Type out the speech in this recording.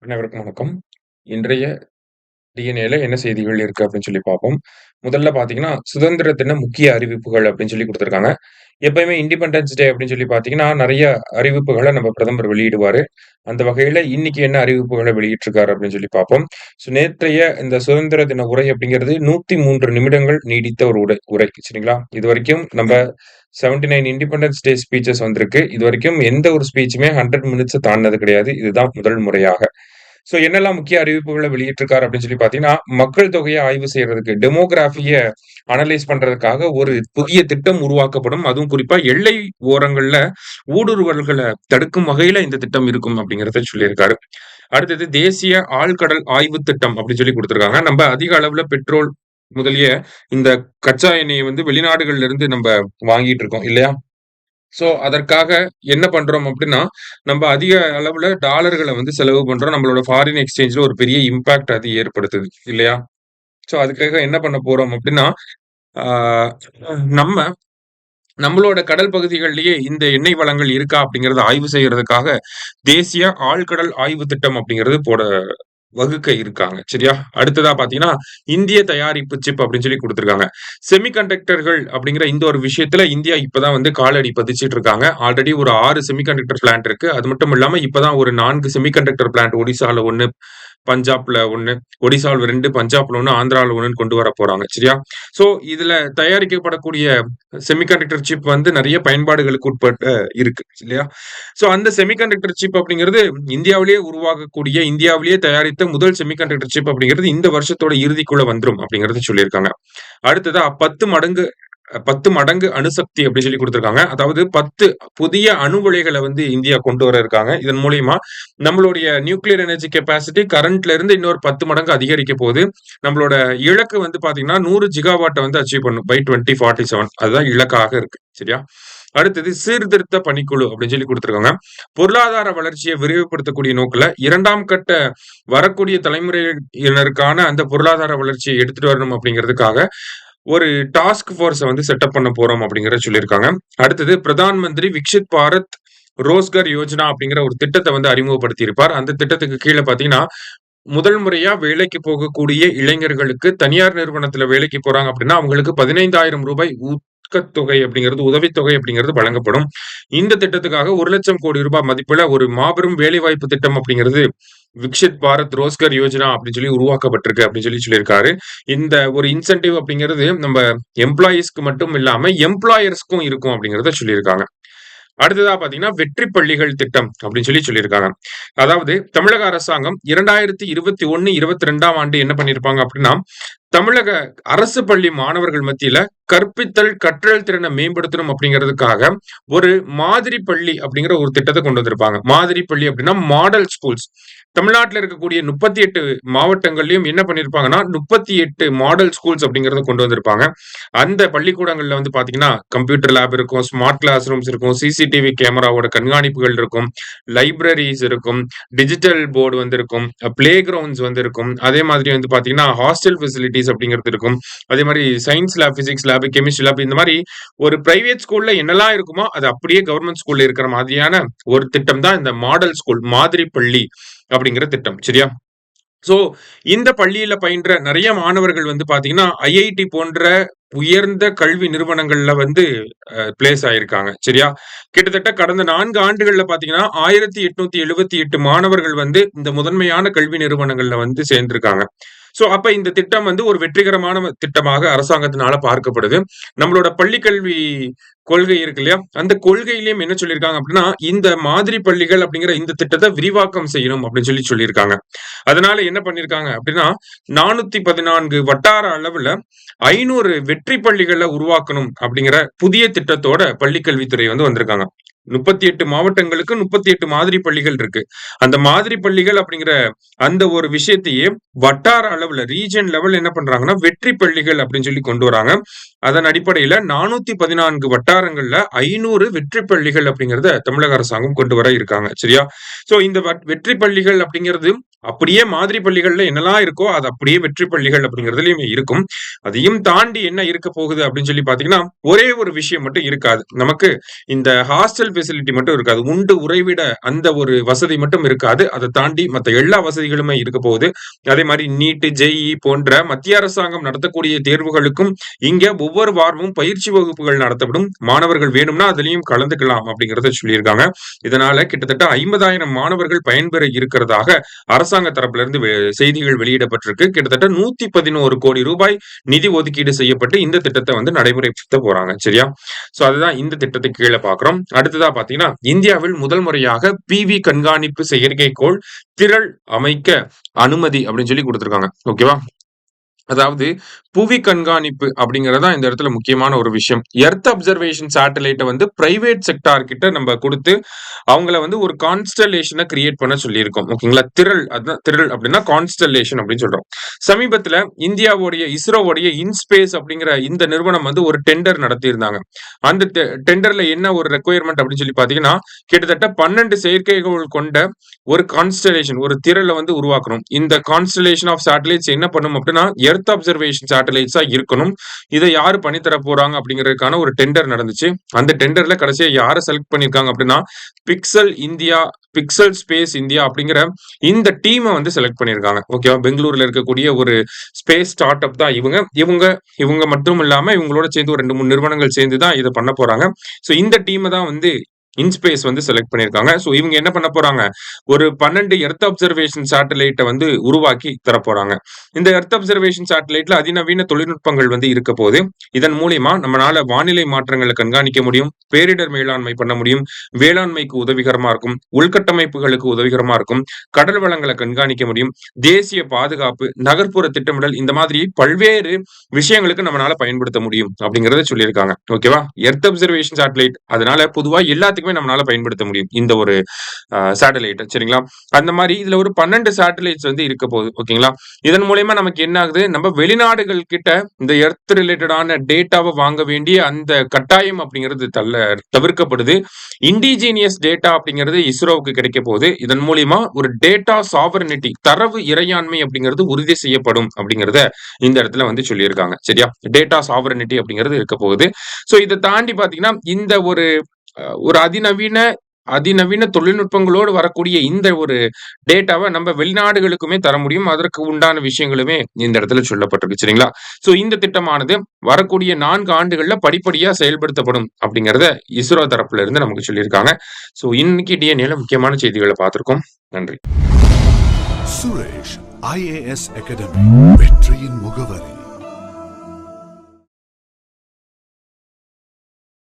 அனைவருக்கும் வணக்கம். இன்றைய டிஎன்ஏல என்ன செய்திகள் இருக்கு அப்படின்னு சொல்லி பார்ப்போம். முதல்ல பார்த்தீங்கன்னா, சுதந்திர தின முக்கிய அறிவிப்புகள் அப்படின்னு சொல்லி குடுத்திருக்காங்க. எப்பயுமே இண்டிபெண்டன்ஸ் டே அப்படின்னு சொல்லி பார்த்தீங்கன்னா, நெறைய அறிவிப்புகள நம்ம பிரதமர் வெளியிடுவாரு. அந்த வகையில இன்னைக்கு என்ன அறிவிப்புகள வெளியிட்டிருக்காரு அப்படின்னு சொல்லி பார்ப்போம். நேற்றைய இந்த சுதந்திர தின உரை அப்படிங்கிறது 103 நிமிடங்கள் நீடித்த ஒரு உரை சரிங்களா? இதுவரைக்கும் நம்ம 79 இண்டிபெண்டன்ஸ் டே ஸ்பீச்சஸ் வந்திருக்கு. இதுவரைக்கும் எந்த ஒரு ஸ்பீச்சுமே 100 மினிட்ஸ தாண்டுனது கிடையாது. இதுதான் முதல் முறையாக. என்னெல்லாம் முக்கிய அறிவிப்புகள வெளியிட்டிருக்காரு அப்படின்னு சொல்லி பார்த்தீங்கன்னா, மக்கள் தொகைய ஆய்வு செய்றதுக்கு டெமோகிராஃபிய அனலைஸ் பண்றதுக்காக ஒரு புதிய திட்டம் உருவாக்கப்படும். அதுவும் குறிப்பா எல்லை ஓரங்கள்ல ஊடுருவல்கள தடுக்கும் வகையில இந்த திட்டம் இருக்கும் அப்படிங்கிறத சொல்லியிருக்காரு. அடுத்தது தேசிய ஆழ்கடல் ஆய்வு திட்டம் அப்படின்னு சொல்லி குடுத்திருக்காங்க. நம்ம அதிக அளவுல பெட்ரோல் முதலிய இந்த கச்சா எண்ணெய வெளிநாடுகள்ல இருந்து நம்ப வாங்கிட்டு இருக்கோம் இல்லையா? அதற்காக என்ன பண்றோம் அப்டின்னா, நம்ப அதிக அளவுல டாலர்கள செலவு பண்றோம். நம்மளோட ஃபாரின் எக்ஸ்சேஞ்ச்ல ஒரு பெரிய இம்பாக்ட் அது ஏற்படுத்துது இல்லையா? அதுக்காக என்ன பண்ண போறோம் அப்டின்னா, ஆ நம்ம நம்மளோட கடல் பகுதிகள்லயே இந்த எண்ணெய் வளங்கள் இருக்கா அப்டிங்கிறத ஆய்வு செய்யறதுக்காக, தேசிய ஆழ்கடல் ஆய்வு திட்டம் அப்டிங்கிறது வகுக்க இருக்காங்க. சரியா? அடுத்ததா பார்த்தீங்கன்னா, இந்திய தயாரிப்பு சிப் அப்படின்னு சொல்லி குடுத்திருக்காங்க. செமிகண்டக்டர்கள் அப்படிங்கிற இந்த ஒரு விஷயத்துல இந்தியா இப்பதான் காலடி பதிச்சுட்டு இருக்காங்க. ஆல்ரெடி ஒரு 6 செமிகண்டக்டர் பிளான்ட் இருக்கு. அது மட்டும் இல்லாம இப்பதான் ஒரு 4 செமிகண்டக்டர் பிளான்ட் ஒடிசால 1, பஞ்சாப்ல 1, ஒடிசால 2, பஞ்சாப்ல 1, ஆந்திரால 1ன்னு கொண்டு வர போறாங்க. சரியா? இதுல தயாரிக்கப்படக்கூடிய செமிகண்டக்டர் சிப் நெறைய பயன்பாடுகளுக்கு உட்பட்டு இருக்கு. இல்லையா? அந்த செமிகண்டக்டர் சிப் அப்படிங்கிறது இந்தியாவிலேயே உருவாகக்கூடிய, இந்தியாவிலேயே தயாரித்த முதல் செமிகண்டக்டர் சிப் அப்படிங்கிறது இந்த வருஷத்தோட இறுதிக்குள்ள வந்துரும் அப்படிங்கிறத சொல்லியிருக்காங்க. அடுத்ததா 10 மடங்கு அணுசக்தி அப்படின்னு சொல்லி குடுத்திருக்காங்க. அதாவது 10 புதிய அணு உலைகள இந்தியா கொண்டு வர இருக்காங்க. இதன் மூலியமா நம்மளுடைய நியூக்ளியர் எனர்ஜி கெப்பாசிட்டி கரண்ட்ல இருந்து இன்னொரு 10 மடங்கு அதிகரிக்க போது. நம்மளோட இலக்கு பார்த்தீங்கன்னா 100 ஜிகாவாட்ட அச்சீவ் பண்ணணும் பை 2047. அதுதான் இலக்காக இருக்கு. சரியா? அடுத்தது சீர்திருத்த பணிக்குழு அப்படின்னு சொல்லி குடுத்திருக்காங்க. பொருளாதார வளர்ச்சிய விரைவுபடுத்தக்கூடிய நோக்குல 2ஆம் கட்ட வரக்கூடிய தலைமுறையினருக்கான அந்த பொருளாதார வளர்ச்சிய எடுத்துட்டு வரணும் அப்படிங்கிறதுக்காக ஒரு டாஸ்க் ஃபோர்ஸ செட்டப் பண்ண போறோம் அப்படிங்கிறத சொல்லியிருக்காங்க. அடுத்தது பிரதான் மந்திரி விக்ஷித் பாரத் ரோஸ்கர் யோஜனா அப்படிங்கிற ஒரு திட்டத்த அறிமுகப்படுத்தி இருப்பார். அந்த திட்டத்துக்கு கீழ பார்த்தீங்கன்னா, முதல் முறையா வேலைக்கு போகக்கூடிய இளைஞர்களுக்கு தனியார் நிறுவனத்துல வேலைக்கு போறாங்க அப்படின்னா, அவங்களுக்கு ரூ. 15,000 ஊக்கத்தொகை அப்படிங்கிறது, உதவித்தொகை அப்படிங்கிறது வழங்கப்படும். இந்த திட்டத்துக்காக ரூ. 1,00,000 கோடி மதிப்புல ஒரு மாபெரும் வேலைவாய்ப்பு திட்டம் அப்படிங்கிறது விக்ஷித் பாரத் ரோஸ்கர் யோஜனா அப்படின்னு சொல்லி உருவாக்கப்பட்டிருக்கு அப்படின்னு சொல்லியிருக்காரு. இந்த ஒரு இன்சென்டிவ் அப்படிங்கிறது நம்ம எம்ப்ளாயீஸ்க்கு மட்டும் இல்லாம எம்ப்ளாயர்ஸ்க்கும் இருக்கும் அப்படிங்கிறத சொல்லியிருக்காங்க. அடுத்ததா பாத்தீங்கன்னா, வெற்றி பள்ளிகள் திட்டம் அப்படின்னு சொல்லியிருக்காங்க. அதாவது தமிழக அரசாங்கம் 2021, 22ஆம் ஆண்டு என்ன பண்ணியிருப்பாங்க அப்படின்னா, தமிழக அரசு பள்ளி மாணவர்கள் மத்தியில கற்பித்தல், கற்றல் திறனை மேம்படுத்தணும் அப்படிங்கிறதுக்காக ஒரு மாதிரி பள்ளி அப்படிங்கிற ஒரு திட்டத்த கொண்டு வந்திருப்பாங்க. மாதிரி பள்ளி அப்படின்னா மாடல் ஸ்கூல்ஸ். தமிழ்நாட்டுல இருக்கக்கூடிய 38 மாவட்டங்கள்லயும் என்ன பண்ணியிருப்பாங்கன்னா, 38 மாடல் ஸ்கூல்ஸ் அப்படிங்கிறத கொண்டு வந்திருப்பாங்க. அந்த பள்ளிக்கூடங்கள்ல பாத்தீங்கன்னா, கம்ப்யூட்டர் லேப் இருக்கும், ஸ்மார்ட் கிளாஸ் ரூம்ஸ் இருக்கும், சிசிடிவி கேமராவோட கண்காணிப்புகள் இருக்கும், லைப்ரரீஸ் இருக்கும், டிஜிட்டல் போர்டு இருக்கும், பிளே கிரவுண்ட்ஸ் இருக்கும். அதே மாதிரி பாத்தீங்கன்னா, ஹாஸ்டல் ஃபெசிலிட்டிஸ் அப்படிங்கிறது இருக்கும். அதே மாதிரி science lab, physics lab, chemistry lab இந்த மாதிரி ஒரு பிரைவேட் ஸ்கூல்ல என்னெல்லாம் இருக்குமோ அது அப்படியே கவர்மெண்ட் ஸ்கூல்ல இருக்கிற மாதிரியான ஒரு திட்டம் தான் இந்த மாடல் ஸ்கூல், மாதிரி பள்ளி அப்படிங்கிற திட்டம். சரியா? சோ இந்த பள்ளியில பயின்ற நிறைய மாணவர்கள் பாத்தீங்கன்னா, ஐஐடி போன்ற உயர்ந்த கல்வி நிறுவனங்கள்ல பிளேஸ் ஆயிருக்காங்க. சரியா? கிட்டத்தட்ட கடந்த 4 ஆண்டுகள்ல பாத்தீங்கன்னா, 1878 மாணவர்கள் இந்த முதன்மையான கல்வி நிறுவனங்கள்ல சேர்ந்திருக்காங்க. அப்ப இந்த திட்டம் ஒரு வெற்றிகரமான திட்டமாக அரசாங்கத்தினால பார்க்கப்படுது. நம்மளோட பள்ளி கல்வி கொள்கை இருக்கு இல்லையா? அந்த கொள்கையிலயும் என்ன சொல்லியிருக்காங்க அப்படின்னா, இந்த மாதிரி பள்ளிகள் அப்படிங்கிற இந்த திட்டத்த விரிவாக்கம் செய்யணும் அப்படின்னு சொல்லியிருக்காங்க. அதனால என்ன பண்ணியிருக்காங்க அப்படின்னா, 414 வட்டார அளவுல 500 வெற்றி பள்ளிகள உருவாக்கணும் அப்படிங்கிற புதிய திட்டத்தோட பள்ளிக்கல்வித்துறை வந்திருக்காங்க. 38 மாவட்டங்களுக்கு 38 மாதிரி பள்ளிகள் இருக்கு. அந்த மாதிரி பள்ளிகள் அப்படிங்கிற அந்த ஒரு விஷயத்தையே வட்டார அளவுல ரீஜன் லெவல் என்ன பண்றாங்கன்னா, வெற்றி பள்ளிகள் அப்படின்னு சொல்லி கொண்டு வராங்க. அதன் அடிப்படையில 414 வட்டாரங்கள்ல 500 வெற்றி பள்ளிகள் அப்படிங்கிறத தமிழக அரசாங்கம் கொண்டு வர இருக்காங்க. சரியா? இந்த வெற்றி பள்ளிகள் அப்படிங்கிறது அப்படியே மாதிரி பள்ளிகள்ல என்னெல்லாம் இருக்கோ அது அப்படியே வெற்றி பள்ளிகள் அப்படிங்கிறதுலயும் இருக்கும். அதையும் தாண்டி என்ன இருக்க போகுது அப்படின்னு சொல்லி பாத்தீங்கன்னா, ஒரே ஒரு விஷயம் மட்டும் இருக்காது. நமக்கு இந்த ஹாஸ்டல் ஃபெசிலிட்டி மட்டும் இருக்காது. உண்டு உறைவிட அந்த ஒரு வசதி மட்டும் இருக்காது. அதை தாண்டி மத்த எல்லா வசதிகளுமே இருக்க போகுது. அதே மாதிரி நீட், ஜேஇ போன்ற மத்திய அரசாங்கம் நடத்தக்கூடிய தேர்வுகளுக்கும் இங்க ஒவ்வொரு வாரமும் பயிற்சி வகுப்புகள் நடத்தப்படும். மாணவர்கள் வேணும்னா அதுலயும் கலந்துக்கலாம் அப்படிங்கறத சொல்லியிருக்காங்க. இதனால கிட்டத்தட்ட 50,000 மாணவர்கள் பயன்பெற இருக்கிறதாக அரசாங்க தரப்புல இருந்து செய்திகள் வெளியிடப்பட்டிருக்கு. கிட்டத்தட்ட 111 கோடி ரூபாய் நிதி ஒதுக்கீடு செய்யப்பட்டு இந்த திட்டத்தை வந்து நடைமுறைப்படுத்த போறாங்க. சரியா? சோ அதுதான் இந்த திட்டத்துக்கு கீழே பாக்குறோம். அடுத்ததா பாத்தீங்கன்னா இந்தியாவில் முதல் முறையாக PV கண்காணிப்பு செயற்கைக்கோள் திரள் அமைக்க அனுமதி அப்படின்னு சொல்லி கொடுத்திருக்காங்க. ஓகேவா? அதாவது புவி கண்காணிப்பு அப்படிங்கறதா இந்த இடத்துல முக்கியமான ஒரு விஷயம். எர்த் அப்சர்வேஷன் சேட்டலைட்டை வந்து பிரைவேட் செக்டார் கிட்ட நம்ம கொடுத்து அவங்கள வந்து ஒரு கான்ஸ்டலேஷனை கிரியேட் பண்ண சொல்லியிருக்கோம். ஓகேங்களா? திரள், அதுதான் திரள் அப்படின்னா கான்ஸ்டலேஷன் அப்படின்னு சொல்றோம். சமீபத்துல இந்தியாவுடைய இஸ்ரோவுடைய இன்ஸ்பேஸ் அப்படிங்கிற இந்த நிறுவனம் வந்து ஒரு டெண்டர் நடத்தியிருந்தாங்க. அந்த டெண்டர்ல என்ன ஒரு ரெக்குயர்மெண்ட் அப்படின்னு சொல்லி பாத்தீங்கன்னா கிட்டத்தட்ட 12 செயற்கைகள் கொண்ட ஒரு கான்ஸ்டலேஷன், ஒரு திரளை வந்து உருவாக்கணும். இந்த கான்ஸ்டலேஷன் ஆஃப் சேட்டலைட்ஸ் என்ன பண்ணும் அப்படின்னா எர்த் அப்சர்வேஷன் சேட்டலைட்ஸா இருக்கணும். இதை யாரு பண்ணி தர போறாங்க அப்படிங்கிறதுக்கான ஒரு டெண்டர் நடந்துச்சு. அந்த டெண்டர்ல கடைசியா யாரை செலக்ட் பண்ணிருக்காங்க அப்படின்னா பிக்சல் ஸ்பேஸ் இந்தியா அப்படிங்கிற இந்த டீமை வந்து செலக்ட் பண்ணிருக்காங்க. ஓகேவா? பெங்களூர்ல இருக்கக்கூடிய ஒரு ஸ்பேஸ் ஸ்டார்ட் அப் தான் இவங்க மட்டும் இல்லாம இவங்களோட சேர்ந்து ஒரு 2-3 நிறுவனங்கள் சேர்ந்து தான் இதை பண்ண போறாங்க. சோ இந்த டீமை தான் வந்து இன்ஸ்பேஸ் வந்து செலக்ட் பண்ணிருக்காங்க. சோ இவங்க என்ன பண்ண போறாங்க, ஒரு 12 எர்த் அப்சர்வேஷன் சேட்டலைட்டை வந்து உருவாக்கி தர போறாங்க. இந்த எர்த் அப்சர்வேஷன் சேட்டலைட்ல அதிநவீன தொழில்நுட்பங்கள் வந்து இருக்க போது இதன் மூலியமா நம்மளால வானிலை மாற்றங்களை கண்காணிக்க முடியும், பேரிடர் மேலாண்மை பண்ண முடியும், வேளாண்மைக்கு உதவிகரமா இருக்கும், உள்கட்டமைப்புகளுக்கு உதவிகரமா இருக்கும், கடல் வளங்களை கண்காணிக்க முடியும், தேசிய பாதுகாப்பு, நகர்ப்புற திட்டமிடல், இந்த மாதிரி பல்வேறு விஷயங்களுக்கு நம்மளால பயன்படுத்த முடியும் அப்படிங்கறத சொல்லியிருக்காங்க. ஓகேவா? எர்த் அப்சர்வேஷன் சேட்டலைட் அதனால பொதுவா எல்லாத்துக்குமே நம்மளால பயன்படுத்த முடியும் இந்த ஒரு சேட்டலைட். சரிங்களா? அந்த மாதிரி இதுல ஒரு 12 சேட்டலைட்ஸ் வந்து இருக்க போகுது. ஓகேங்களா? இதன் மூலமா நமக்கு என்ன ஆகுது, நம்ம வெளிநாடுகள் கிட்ட இந்த எர்த் ரிலேட்டடான டேட்டாவை வாங்க வேண்டிய அந்த கட்டாயம் அப்படிங்கிறது தவிர்க்கப்படுது. இண்டிஜீனியஸ் டேட்டா அப்படிங்கிறது இஸ்ரோவுக்கு கிடைக்க போகுது. இதன் மூலியமா ஒரு டேட்டா சாவர்னிட்டி, தரவு இறையாண்மை அப்படிங்கிறது உறுதி செய்யப்படும் அப்படிங்கறத இந்த இடத்துல வந்து சொல்லியிருக்காங்க. சரியா? டேட்டா சாவர்னிட்டி அப்படிங்கிறது இருக்க போகுது. சோ இதை தாண்டி பாத்தீங்கன்னா இந்த ஒரு அதிநவீன தொழில்நுட்பங்களோடு வரக்கூடிய இந்த ஒரு டேட்டாவை நம்ம வெளிநாடுகளுக்குமே தர முடியும். அதற்கு உண்டான விஷயங்களுமே இந்த இடத்துல சொல்லப்பட்டிருக்கு. சரிங்களா? சோ இந்த திட்டமானது வரக்கூடிய 4 ஆண்டுகள்ல படிப்படியா செயல்படுத்தப்படும் அப்படிங்கறத இஸ்ரோ தரப்புல இருந்து நமக்கு சொல்லியிருக்காங்க. சோ இன்னைக்கு டிஎன்ஏல முக்கியமான செய்திகளை பார்த்திருக்கோம். நன்றி. சுரேஷ் IAS அகாடமி, வெற்றியின் முகவரி.